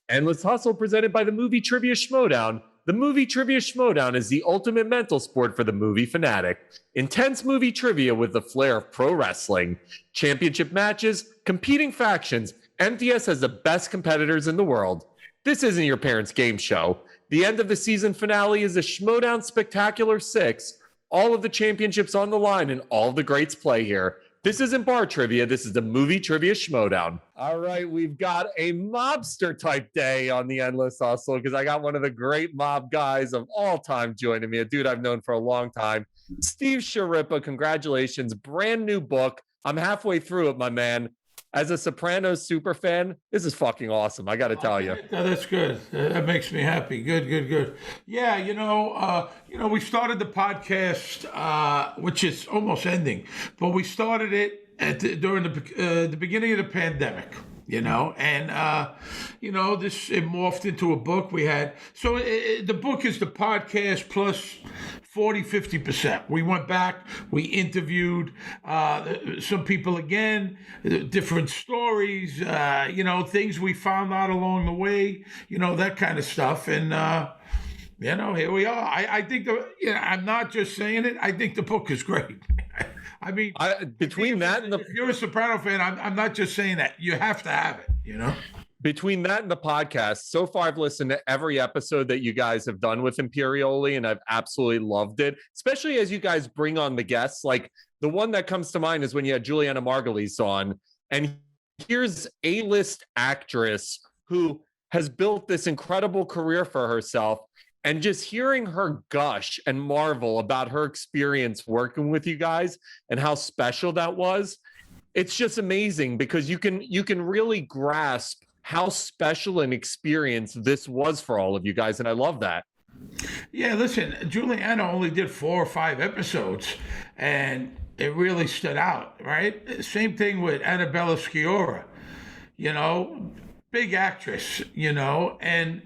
Endless Hustle presented by the Movie Trivia Schmodown. The Movie Trivia Schmodown is the ultimate mental sport for the movie fanatic. Intense movie trivia with the flair of pro wrestling. Championship matches, competing factions. MTS has the best competitors in the world. This isn't your parents' game show. The end of the season finale is the Schmodown Spectacular 6. All of the championships on the line and all of the greats play here. This isn't bar trivia. This is the Movie Trivia Schmodown. All right, we've got a mobster type day on the Endless Hustle because I got one of the great mob guys of all time joining me, a dude I've known for a long time. Steve Schirripa, congratulations. Brand new book. I'm halfway through it, my man. As a Sopranos super fan, this is fucking awesome. I got to tell you. That's good. That makes me happy. Good. Yeah, we started the podcast, which is almost ending, but we started it during the beginning of the pandemic. And this it morphed into a book. We had the book is the podcast plus 40-50%. We went back, we interviewed some people again, different stories, things we found out along the way, that kind of stuff. And here we are. I think I'm not just saying it. I think the book is great. I mean, between that and the, if you're a Soprano fan, I'm not just saying that. You have to have it, Between that and the podcast, so far I've listened to every episode that you guys have done with Imperioli, and I've absolutely loved it, especially as you guys bring on the guests. Like, the one that comes to mind is when you had Juliana Margulies on, and here's A-list actress who has built this incredible career for herself. And just hearing her gush and marvel about her experience working with you guys and how special that was, it's just amazing because you can really grasp how special an experience this was for all of you guys. And I love that. Yeah, listen, Juliana only did 4 or 5 episodes and it really stood out, right? Same thing with Annabella Sciorra, big actress, and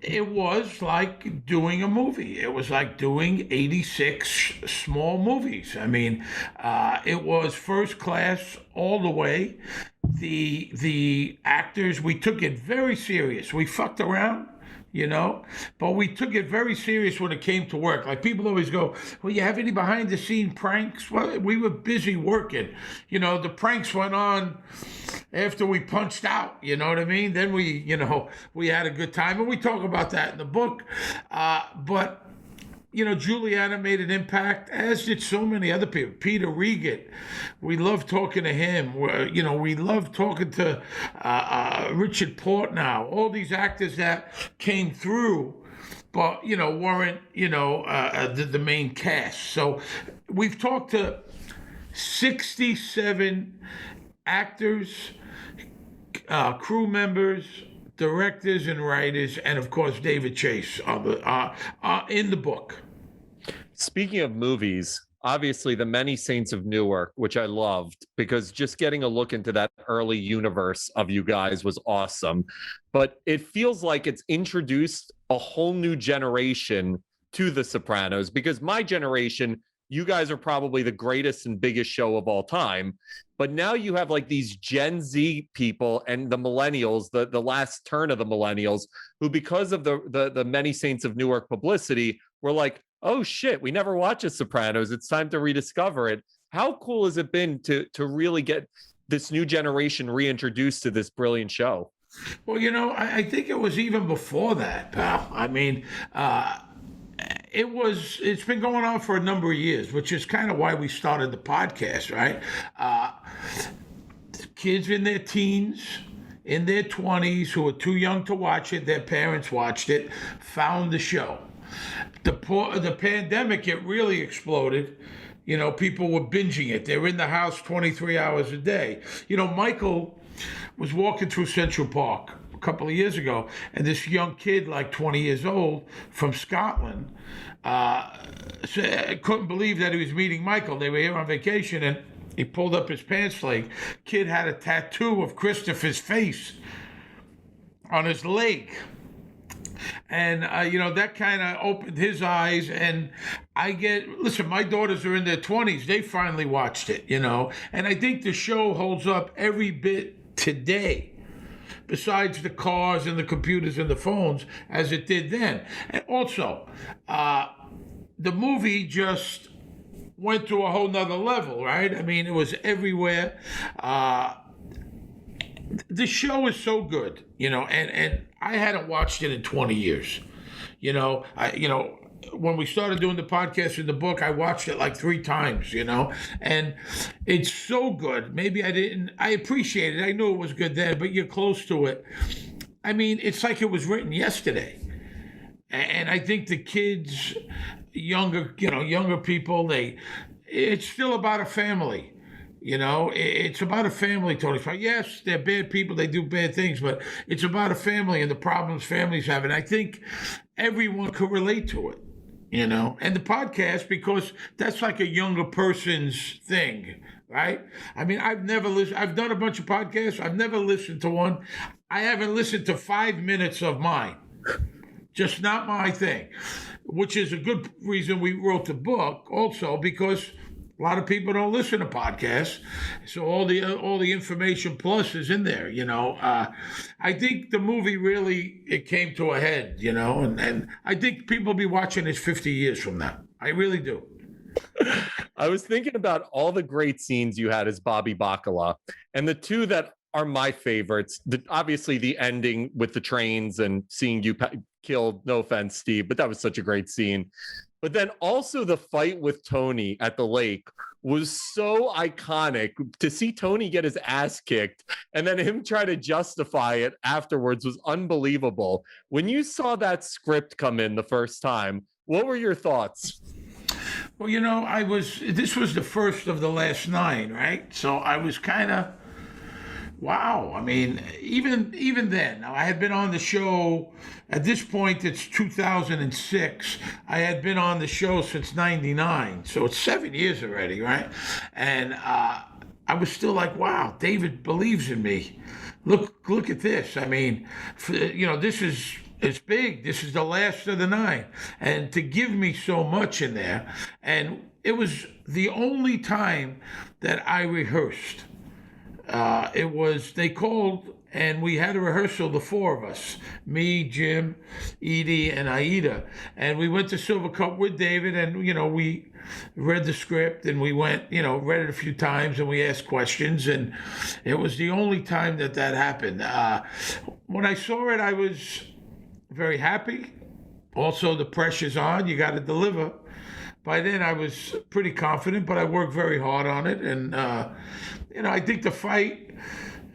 it was like doing a movie. It was like doing 86 small movies. I mean, it was first class all the way. The actors, we took it very serious. We fucked around, but we took it very serious when it came to work. Like, people always go, well, you have any behind the scene pranks? Well, we were busy working. The pranks went on after we punched out, you know what I mean? Then we had a good time, and we talk about that in the book. But Juliana made an impact, as did so many other people. Peter Regan, we love talking to him. We love talking to Richard Portnow, all these actors that came through, but weren't the main cast. So we've talked to 67 actors, crew members, directors and writers, and of course David Chase in the book. Speaking of movies, obviously the Many Saints of Newark, which I loved because just getting a look into that early universe of you guys was awesome. But it feels like it's introduced a whole new generation to The Sopranos, because my generation, you guys are probably the greatest and biggest show of all time. But now you have like these Gen Z people and the millennials, the last turn of the millennials, who, because of the Many Saints of Newark publicity, were like, oh shit, we never watched The Sopranos. It's time to rediscover it. How cool has it been to really get this new generation reintroduced to this brilliant show? Well, I think it was even before that, pal. I mean, it's been going on for a number of years, which is kind of why we started the podcast, right? Kids in their teens, in their 20s, who were too young to watch it, their parents watched it, found the show. The pandemic, it really exploded. People were binging it. They were in the house 23 hours a day. Michael was walking through Central Park a couple of years ago, and this young kid, like 20 years old, from Scotland, couldn't believe that he was meeting Michael. They were here on vacation, and he pulled up his pants leg. Kid had a tattoo of Christopher's face on his leg. And, that kind of opened his eyes. And listen, my daughters are in their 20s. They finally watched it, And I think the show holds up every bit today. besides the cars and the computers and the phones, as it did then. And also, the movie just went to a whole nother level, right? I mean, it was everywhere. The show is so good, and I hadn't watched it in 20 years. When we started doing the podcast and the book, I watched it like 3 times, and it's so good. Maybe I appreciate it. I knew it was good then, but you're close to it. I mean, it's like it was written yesterday. And I think the kids, younger people, it's still about a family. It's about a family, Tony. Yes, they're bad people. They do bad things, but it's about a family and the problems families have. And I think everyone could relate to it, and the podcast, because that's like a younger person's thing, right? I mean, I've never listened. I've done a bunch of podcasts. I've never listened to one. I haven't listened to 5 minutes of mine. Just not my thing, which is a good reason we wrote the book also, because a lot of people don't listen to podcasts, so all the information plus is in there. I think the movie it came to a head. And I think people will be watching this 50 years from now. I really do. I was thinking about all the great scenes you had as Bobby Bacala, and the 2 that are my favorites. Obviously, the ending with the trains and seeing you killed. No offense, Steve, but that was such a great scene. But then also the fight with Tony at the lake was so iconic. To see Tony get his ass kicked and then him try to justify it afterwards was unbelievable. When you saw that script come in the first time, what were your thoughts? Well, this was the first of the last 9, right? So I was kind of, wow. I mean, even then, now I had been on the show, at this point it's 2006. I had been on the show since 99. So it's 7 years already, right? And I was still like, wow, David believes in me. Look at this. I mean, it's big. This is the last of the 9. And to give me so much in there. And it was the only time that I rehearsed. They called and we had a rehearsal, the 4 of us, me, Jim, Edie, and Aida. And we went to Silver Cup with David, and, we read the script, and we went, read it a few times, and we asked questions. And it was the only time that happened. When I saw it, I was very happy. Also, the pressure's on. You got to deliver. By then, I was pretty confident, but I worked very hard on it. And, I think the fight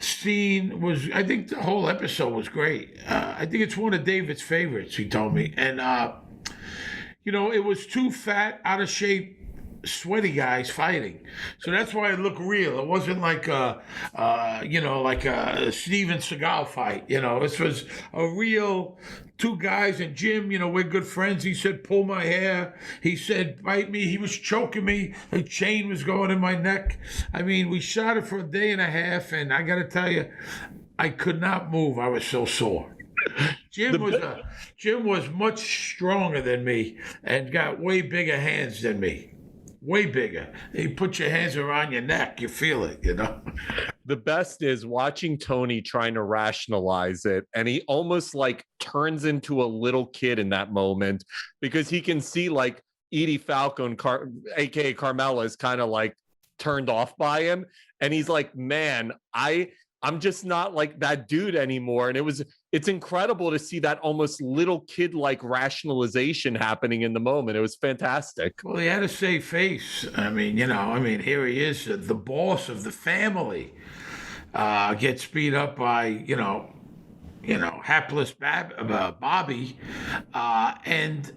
scene I think the whole episode was great. I think it's one of David's favorites, he told me. And, it was 2 fat, out of shape, sweaty guys fighting. So that's why it looked real. It wasn't like a Steven Seagal fight. This was a real 2 guys. And Jim, we're good friends. He said, pull my hair. He said, bite me. He was choking me. The chain was going in my neck. I mean, we shot it for a day and a half. And I got to tell you, I could not move. I was so sore. Jim was much stronger than me and got way bigger hands than me. Way bigger. You put your hands around your neck, you feel it, The best is watching Tony trying to rationalize it, and he almost like turns into a little kid in that moment, because he can see like Edie Falcone, aka Carmela, is kind of like turned off by him, and he's like, man, I'm just not like that dude anymore. And it's incredible to see that almost little kid-like rationalization happening in the moment. It was fantastic. Well, he had a safe face. I mean, here he is, the boss of the family, gets beat up by, hapless Bobby. And,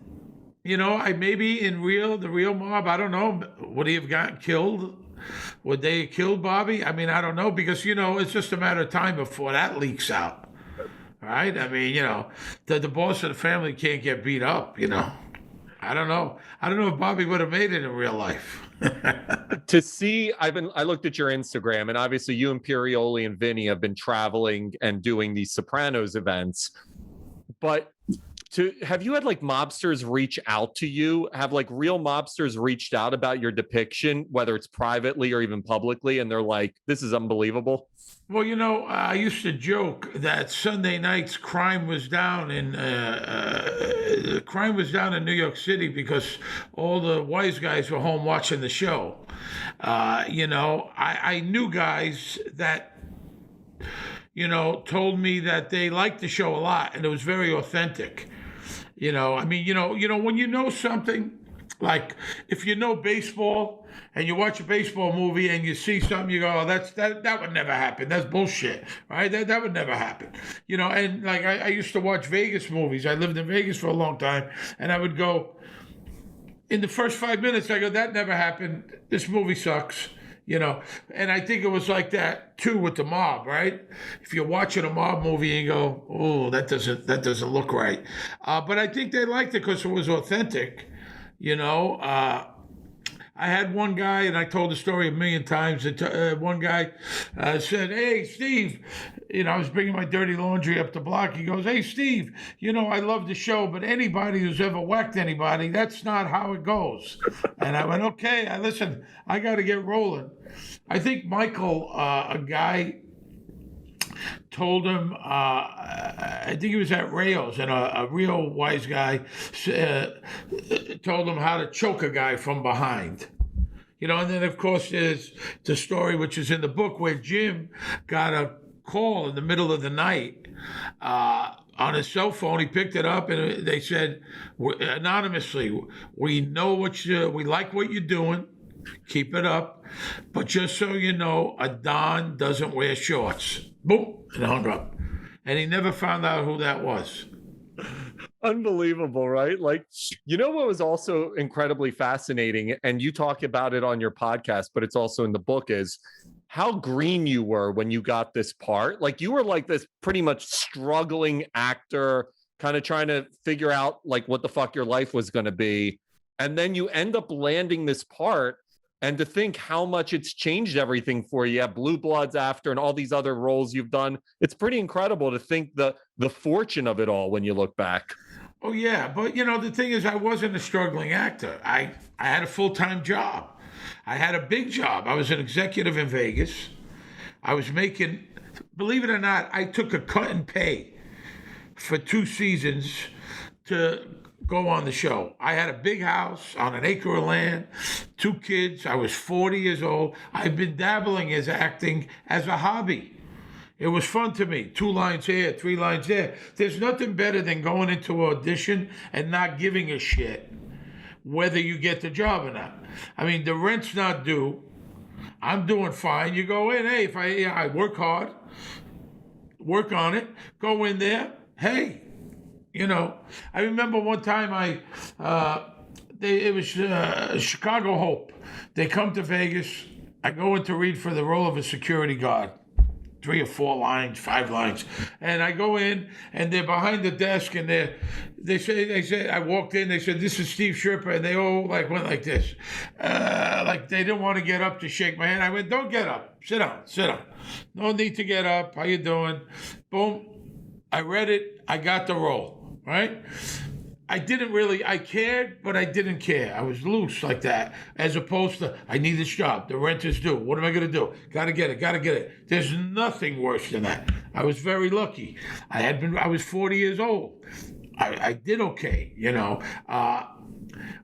I maybe in the real mob, I don't know, would he have gotten killed? Would they have killed Bobby? I mean, I don't know, because, it's just a matter of time before that leaks out, right? I mean, the boss of the family can't get beat up, I don't know. I don't know if Bobby would have made it in real life. To see, I looked at your Instagram, and obviously you, Imperioli, and Vinny have been traveling and doing these Sopranos events. But have you had like mobsters reach out to you? Have like real mobsters reached out about your depiction, whether it's privately or even publicly, and they're like, this is unbelievable? Well, I used to joke that Sunday nights crime was down in New York City because all the wise guys were home watching the show. I knew guys that told me that they liked the show a lot and it was very authentic. When you know something, like if you know baseball and you watch a baseball movie and you see something, you go, oh, that would never happen. That's bullshit, right? That would never happen. And like I used to watch Vegas movies. I lived in Vegas for a long time, and I would go, in the first 5 minutes, I go, that never happened. This movie sucks. And I think it was like that too with the mob, right? If you're watching a mob movie and you go, oh, that doesn't look right. But I think they liked it because it was authentic. I had one guy, and I told the story a million times. One guy said, "Hey, Steve," I was bringing my dirty laundry up the block. He goes, "Hey, Steve, I love the show, but anybody who's ever whacked anybody, that's not how it goes." And I went, "Okay, listen, I got to get rolling." I think Michael, a guy, told him, I think he was at Rails, and a real wise guy told him how to choke a guy from behind. And then, of course, there's the story, which is in the book, where Jim got a call in the middle of the night on his cell phone. He picked it up, and they said, anonymously, "We know we like what you're doing. Keep it up. But just so you know, a Don doesn't wear shorts." Boom, and hung up. And he never found out who that was. Unbelievable, right? Like, what was also incredibly fascinating, and you talk about it on your podcast, but it's also in the book, is how green you were when you got this part. Like, you were like this pretty much struggling actor, kind of trying to figure out like what the fuck your life was going to be. And then you end up landing this part. And to think how much it's changed everything for you. Blue Bloods after and all these other roles you've done. It's pretty incredible to think the fortune of it all when you look back. Oh, yeah. But, the thing is, I wasn't a struggling actor. I had a full-time job. I had a big job. I was an executive in Vegas. I was making, believe it or not, I took a cut in pay for 2 seasons to go on the show. I had a big house on an acre of land, 2 kids. I was 40 years old. I've been dabbling as acting as a hobby. It was fun to me. 2 lines here, 3 lines there. There's nothing better than going into an audition and not giving a shit whether you get the job or not. I mean, the rent's not due. I'm doing fine. You go in, hey, if I work hard, work on it, go in there, hey. I remember one time it was Chicago Hope. They come to Vegas. I go in to read for the role of a security guard. 3 or 4 lines, 5 lines. And I go in, and they're behind the desk, and they said, I walked in, they said, "This is Steve Schirripa," and they all went like this. Like they didn't want to get up to shake my hand. I went, "Don't get up. Sit down. No need to get up. How you doing?" Boom. I read it. I got the role. Right? I cared, but I didn't care. I was loose like that, as opposed to, I need this job. The rent is due. What am I going to do? Got to get it. There's nothing worse than that. I was very lucky. I was 40 years old. I did okay,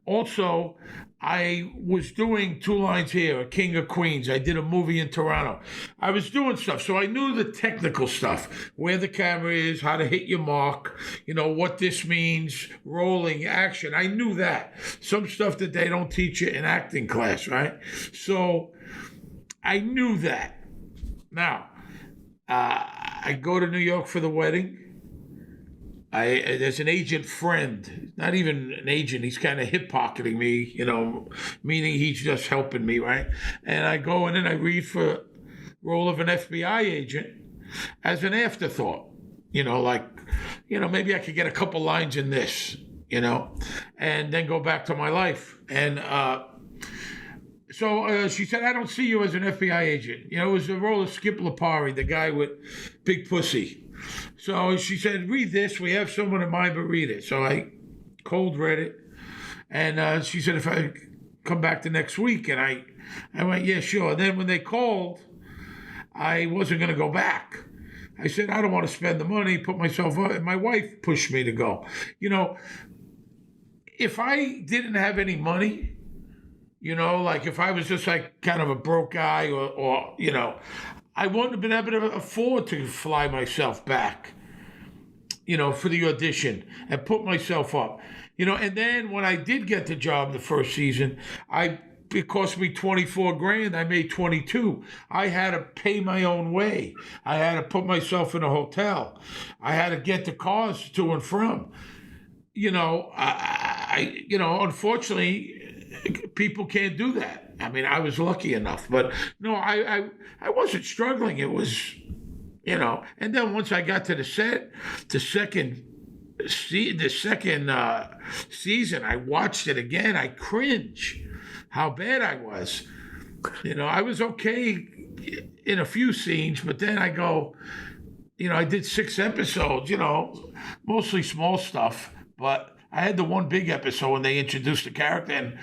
Also, I was doing 2 lines here, a King of Queens. I did a movie in Toronto. I was doing stuff. So I knew the technical stuff, where the camera is, how to hit your mark, what this means, rolling, action. I knew that. Some stuff that they don't teach you in acting class, right? So I knew that. Now, I go to New York for the wedding. There's an agent friend, not even an agent, he's kind of hip pocketing me, meaning he's just helping me, right? And I go in and I read for role of an FBI agent as an afterthought, maybe I could get a couple lines in this, and then go back to my life. And so she said, "I don't see you as an FBI agent." It was the role of Skip Lipari, the guy with big pussy. So she said, read this. We have someone in mind, but read it. So I cold read it. And she said, if I come back the next week. And I went, yeah, sure. And then when they called, I wasn't going to go back. I said, I don't want to spend the money, put myself up. And my wife pushed me to go. You know, if I didn't have any money, you know, like if I was just like kind of a broke guy or you know, I wouldn't have been able to afford to fly myself back, you know, for the audition and put myself up, you know. And then when I did get the job the first season, it cost me 24 grand. I made 22. I had to pay my own way. I had to put myself in a hotel. I had to get the cars to and from. You know, unfortunately, people can't do that. I mean, I was lucky enough, but no, I wasn't struggling. It was, you know. And then once I got to the set, the second season, I watched it again. I cringe how bad I was. You know, I was okay in a few scenes, but then I go, you know, I did 6 episodes, you know, mostly small stuff, but I had the one big episode when they introduced the character, and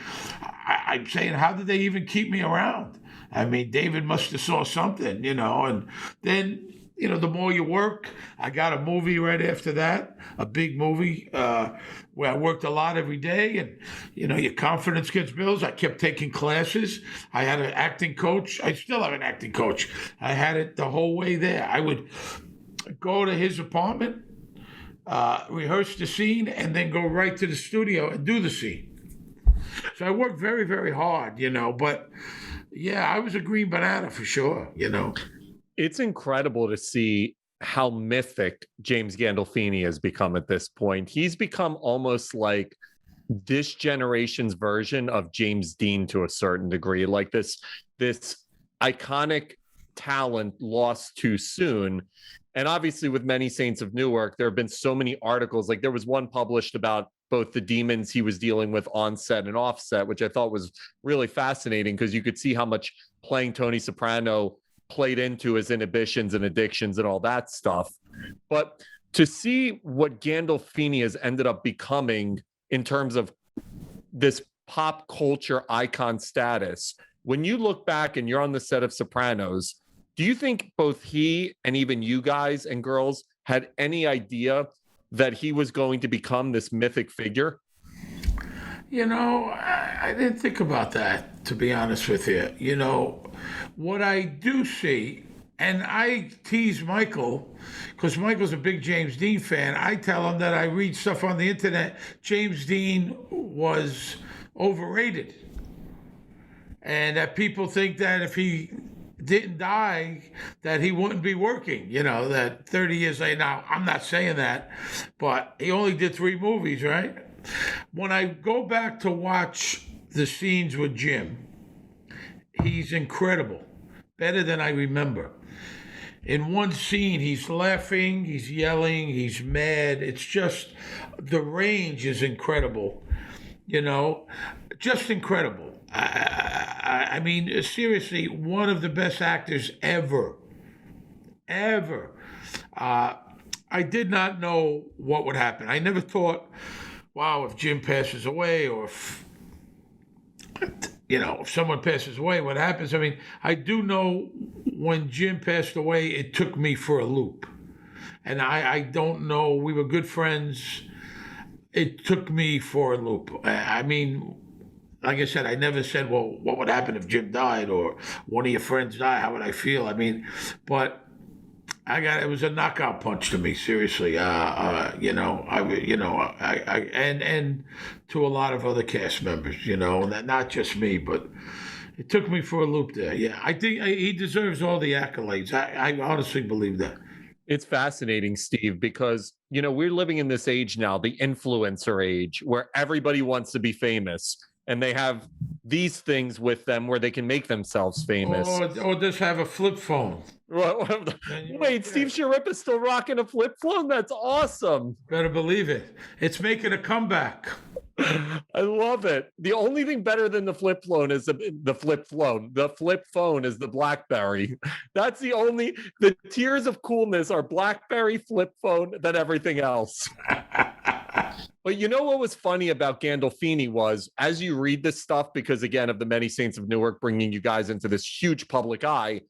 I'm saying, how did they even keep me around? I mean, David must have saw something, you know. And then, you know, the more you work, I got a movie right after that, a big movie where I worked a lot every day, and, you know, your confidence gets built. I kept taking classes. I had an acting coach. I still have an acting coach. I had it the whole way there. I would go to his apartment, rehearse the scene, and then go right to the studio and do the scene. So I worked very, very hard, you know. But yeah, I was a green banana for sure, you know. It's incredible to see how mythic James Gandolfini has become at this point. He's become almost like this generation's version of James Dean to a certain degree, like this iconic talent lost too soon. And obviously with Many Saints of Newark, there have been so many articles. Like there was one published about both the demons he was dealing with on set and off set, which I thought was really fascinating because you could see how much playing Tony Soprano played into his inhibitions and addictions and all that stuff. But to see what Gandolfini has ended up becoming in terms of this pop culture icon status, when you look back and you're on the set of Sopranos, do you think both he and even you guys and girls had any idea that he was going to become this mythic figure? You know, I didn't think about that, to be honest with you. You know, what I do see, and I tease Michael, because Michael's a big James Dean fan. I tell him that I read stuff on the internet. James Dean was overrated. And that people think that if he didn't die, that he wouldn't be working, you know, that 30 years later. Now, I'm not saying that, but he only did 3 movies, right? When I go back to watch the scenes with Jim, he's incredible, better than I remember. In one scene, he's laughing, he's yelling, he's mad. It's just, the range is incredible, you know, just incredible. I mean, seriously, one of the best actors ever. I did not know what would happen. I never thought, wow, if Jim passes away, or if, you know, if someone passes away, what happens? I mean, I do know when Jim passed away, it took me for a loop. And I don't know, we were good friends. It took me for a loop. I mean, like I said, I never said, well, what would happen if Jim died or one of your friends died? How would I feel? I mean, but it was a knockout punch to me, seriously. You know, and to a lot of other cast members, you know, not just me, but it took me for a loop there. Yeah, I think he deserves all the accolades. I honestly believe that. It's fascinating, Steve, because, you know, we're living in this age now, the influencer age, where everybody wants to be famous. And they have these things with them where they can make themselves famous. Or just have a flip phone. Wait, Steve Schirripa still rocking a flip phone? That's awesome. Better believe it. It's making a comeback. I love it. The only thing better than the flip phone is the flip phone. The flip phone is the BlackBerry. That's the tiers of coolness are BlackBerry, flip phone, than everything else. But you know what was funny about Gandolfini was, as you read this stuff, because again, of the many saints of Newark bringing you guys into this huge public eye,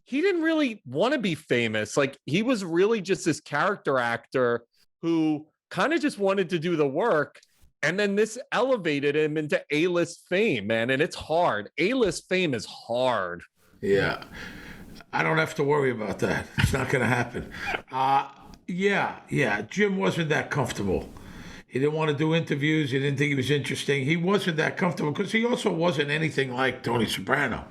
he didn't really want to be famous. Like, he was really just this character actor who kind of just wanted to do the work. And then this elevated him into A-list fame, man. And it's hard. A-list fame is hard. Yeah. I don't have to worry about that. It's not going to happen. Yeah. Jim wasn't that comfortable. He didn't want to do interviews. He didn't think he was interesting. He wasn't that comfortable because he also wasn't anything like Tony Soprano.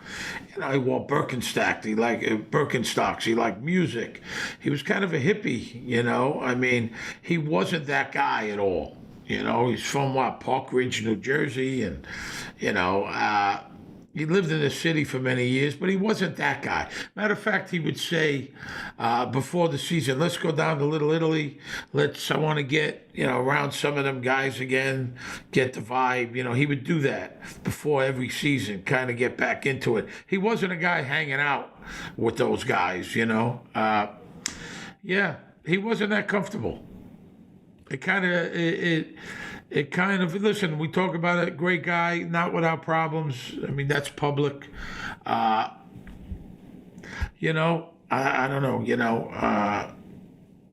You know, he wore Birkenstocks. He liked Birkenstocks. He liked music. He was kind of a hippie, you know. I mean, he wasn't that guy at all. You know, he's from Park Ridge, New Jersey, and, you know, he lived in the city for many years, but he wasn't that guy. Matter of fact, he would say before the season, let's go down to Little Italy. I want to get, you know, around some of them guys again, get the vibe. You know, he would do that before every season, kind of get back into it. He wasn't a guy hanging out with those guys, you know. Yeah, he wasn't that comfortable. It kind of, listen, we talk about a great guy, not without problems. I mean, that's public. You know, I don't know, you know,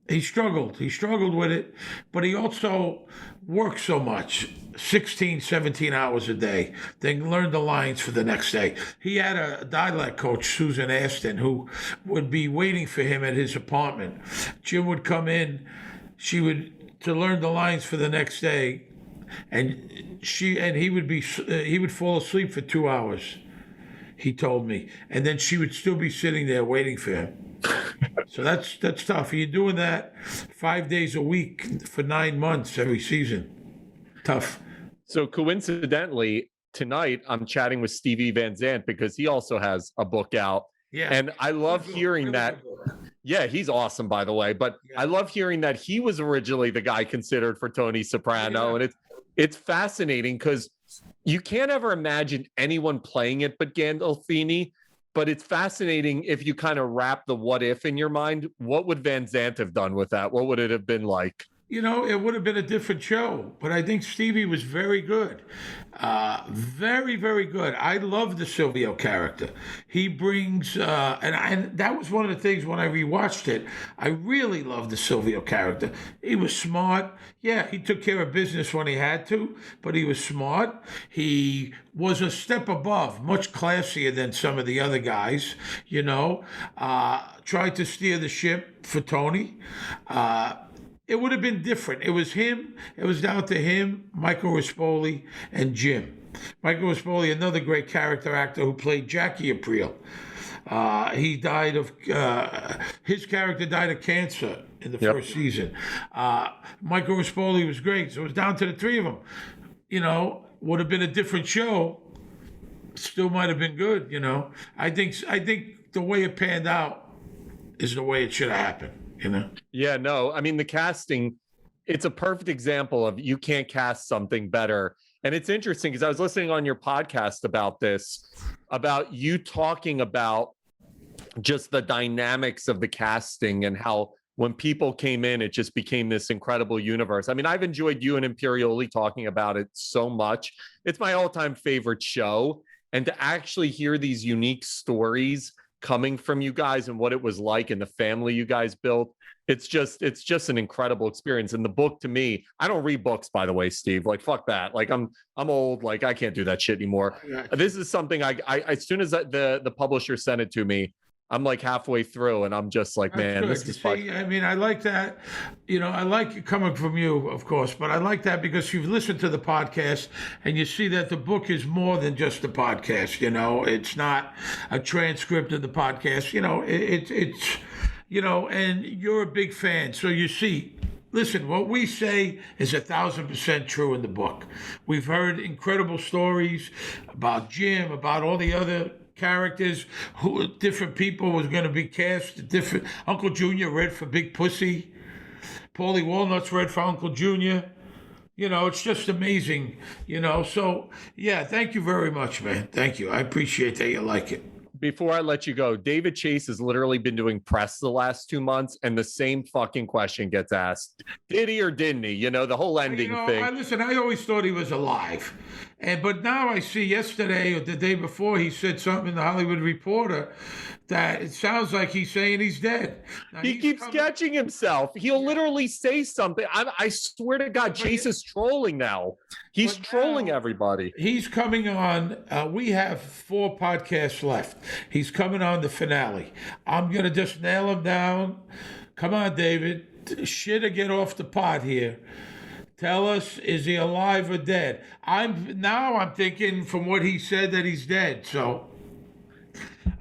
he struggled with it, but he also worked so much, 16, 17 hours a day, then learned the lines for the next day. He had a dialect coach, Susan Aston, who would be waiting for him at his apartment. Jim would come in, to learn the lines for the next day, and he would fall asleep for 2 hours, he told me, and then she would still be sitting there waiting for him. So that's tough. You're doing that 5 days a week for 9 months every season. Tough. So coincidentally, tonight I'm chatting with Stevie Van Zandt because he also has a book out. Yeah. And I love hearing that. Yeah, he's awesome, by the way. But I love hearing that he was originally the guy considered for Tony Soprano. Yeah. And it's fascinating because you can't ever imagine anyone playing it but Gandolfini. But it's fascinating if you kind of wrap the what if in your mind. What would Van Zandt have done with that? What would it have been like? You know, it would have been a different show, but I think Stevie was very good. Very, very good. I love the Silvio character. He brings, and that was one of the things when I rewatched it, I really loved the Silvio character. He was smart. Yeah, he took care of business when he had to, but he was smart. He was a step above, much classier than some of the other guys, you know. Tried to steer the ship for Tony. It would have been different. It was him. It was down to him, Michael Rispoli, and Jim. Michael Rispoli, another great character actor who played Jackie Aprile. He died of, his character died of cancer in the first season. Michael Rispoli was great. So it was down to the three of them. You know, would have been a different show. Still might have been good, you know. I think the way it panned out is the way it should have happened. You know? Yeah, no, I mean, the casting, it's a perfect example of you can't cast something better. And it's interesting because I was listening on your podcast about this, about you talking about just the dynamics of the casting and how when people came in, it just became this incredible universe. I mean, I've enjoyed you and Imperioli talking about it so much. It's my all-time favorite show. And to actually hear these unique stories coming from you guys and what it was like and the family you guys built, it's just an incredible experience. And the book, to me, I don't read books, by the way, Steve, like fuck that, like I'm old, like I can't do that shit anymore. This is something I as soon as the publisher sent it to me, I'm like halfway through and I'm just like, man, this is fun. I mean, I like that. You know, I like it coming from you, of course, but I like that because you've listened to the podcast and you see that the book is more than just the podcast. You know, it's not a transcript of the podcast. You know, it's you know, and you're a big fan. So you see, listen, what we say is 1,000% true in the book. We've heard incredible stories about Jim, about all the other characters, who different people was going to be cast. Different. Uncle Junior read for Big Pussy. Paulie Walnuts read for Uncle Junior. It's just amazing, So, yeah, thank you very much, man. Thank you. I appreciate that you like it. Before I let you go, David Chase has literally been doing press the last 2 months, and the same fucking question gets asked. Did he or didn't he? The whole ending thing. I always thought he was alive. But now I see yesterday or the day before he said something in the Hollywood Reporter that it sounds like he's saying he's dead. Now, he keeps catching himself. He'll literally say something. I swear to God, Chase is trolling now. He's trolling everybody. He's coming on. We have 4 podcasts left. He's coming on the finale. I'm going to just nail him down. Come on, David. Shit or get off the pot here. Tell us, is he alive or dead? I'm thinking from what he said that he's dead. So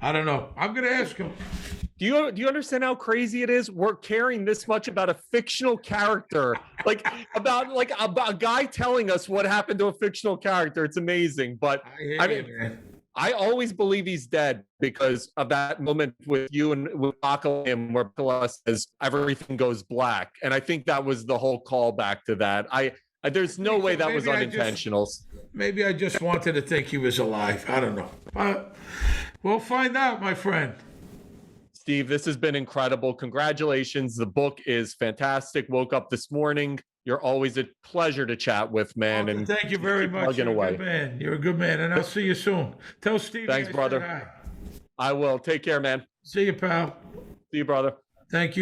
I don't know. I'm going to ask him. Do you understand how crazy it is? We're caring this much about a fictional character, about a guy telling us what happened to a fictional character. It's amazing. But I always believe he's dead because of that moment with you and with him where Michael says everything goes black. And I think that was the whole callback to that. There's no way that was unintentional. Maybe I just wanted to think he was alive. I don't know. But we'll find out, my friend. Steve, this has been incredible. Congratulations. The book is fantastic. Woke up this morning. You're always a pleasure to chat with, man. And thank you very much. You're a good man. You're a good man. And I'll see you soon. Tell Steve. Thanks, brother. I will. Take care, man. See you, pal. See you, brother. Thank you.